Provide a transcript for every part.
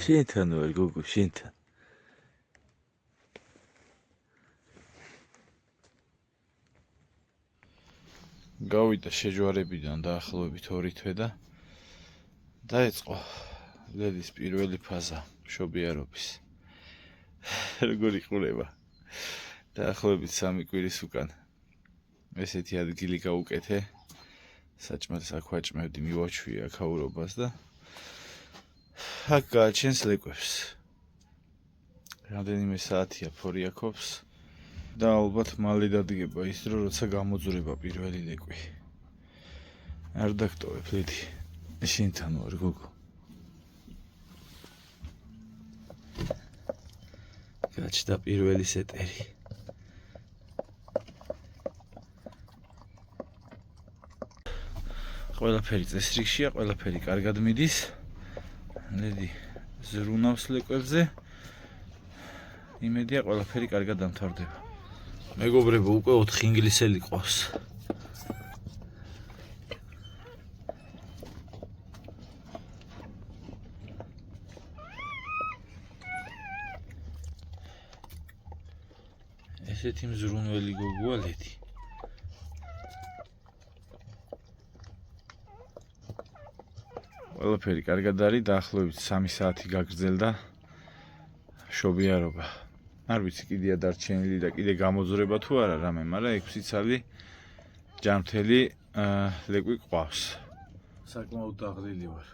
შენთან ვარ გოგო, შენთან. გავიდა შეჯვარებიდან დაახლოებით 2 თვე და დაიწყო ლედის პირველი ფაზა მშობიარობის. როგორი ყურება. დაახლოებით 3 კვირის უკან. ესეთი ადგილი გავუკეთე. საჭმელს აქვაჭმევდი, მივაჩვია აქაურობას და აქ გააჩენს ლეკვებს. რამდენიმე საათია ფორიაქობს და ალბათ მალე დადგება ის დრო, როცა გამოძვრება პირველი ლეკვი. არ დაგტოვებ ლედი. შენთან ვარ გოგო. გაჩნდა პირველი სეტერი. ყველაფერი წესრიგშია, ყველაფერი კარგად მიდის. ლედი ზრუნავს ლეკვებზე. იმედია ყველაფერი კარგად დამთავრდება. მეგობრებო, უკვე 4 ინგლისელი ყავს. ესეთი მზრუნველი გოგოა ლედი. ყველაფერი კარგად არის, დაახლოებით 3 საათი გაგრძელდა მშობიარობა. არ ვიცი კიდეა დარჩენილი და კიდე გამოძვრება თუ არა რამე, მაგრამ 6 ცალი ჯანმრთელი ლეკვი ყავს. საკმაოდ დაღლილი ვარ.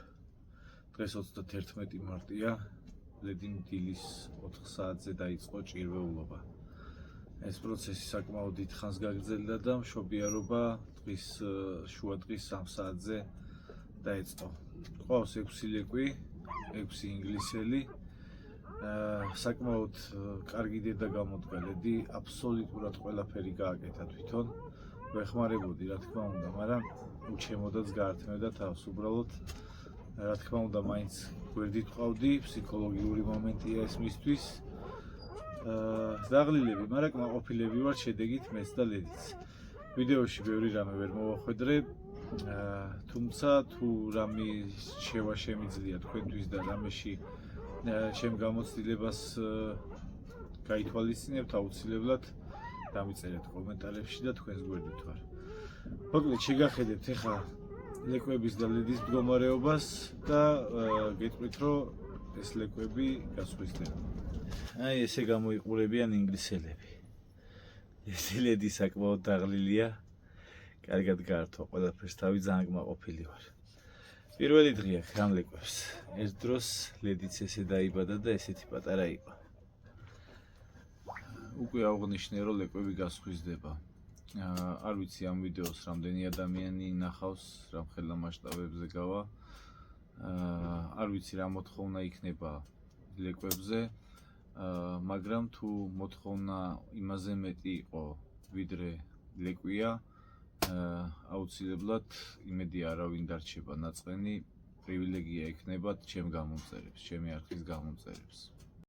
დღეს 31 მარტია, ლედი დილის 4 საათზე დაიწყო ჭირვეულობა. ეს პროცესი საკმაოდ დიდ ხანს გაგრძელდა და მშობიარობა დღის შუა დღის 3 საათზე დაიწყო. ყავს 6 ლეკვი, 6 ინგლისელი. საკმაოდ კარგი დედა გამოდგა ლედი, აბსოლუტურად ყველაფერი გააკეთა თვითონ. ვეხმარებოდი, რა თქმა უნდა, მაგრამ უჩემოდაც გაართმევდა თავს. უბრალოდ, რა თქმა უნდა, მაინც გვერდით ვყავდი, ფსიქოლოგიური მომენტია ეს მისთვის. დაღლილები, მაგრამ კმაყოფილები ვარ შედეგით მეც და ლედიც. ვიდეოში ბევრი რამე ვერ მოვახვედრე, თუმცა თუ რამე შევა შემიძლია თქვენთვის და რამეში ჩემ გამოცდილებას გაითვალისწინებთ, აუცილებლად დამიწერეთ კომენტარებში და თქვენს გვერდით ვარ. მოკლედ შეგახედებთ ახლა ლეკვების და ლედის მდგომარეობას და გეტყვით, რომ ეს ლეკვები გასხვისდება. აი ესე გამოიყურებიან ინგლისელები. ეს ლედი საკმაოდ დაღლილია. კარგად გაართვა ყველაფერს, თავი ძალიან კმაყოფილი ვარ. პირველი დღე აქ რამ ლეკვებს. ერთ დროს ლედიც ესე დაიბადა და ესეთი პატარა იყო. უკვე აღნიშნე, რომ ლეკვები გასხვისდება. არ ვიცი ამ ვიდეოს რამდენი ადამიანი ნახავს, რამხელა მასშტაბებზე გავა. არ ვიცი რა მოთხოვნა იქნება ლეკვებზე, მაგრამ თუ მოთხოვნა იმაზე მეტი იყო, ვიდრე ლეკვია, აუცილებლად იმედი არავინ დარჩება ნაწყენი, პრივილეგია ექნებათ ჩემ გამომწერებს, ჩემი არხის გამომწერებს.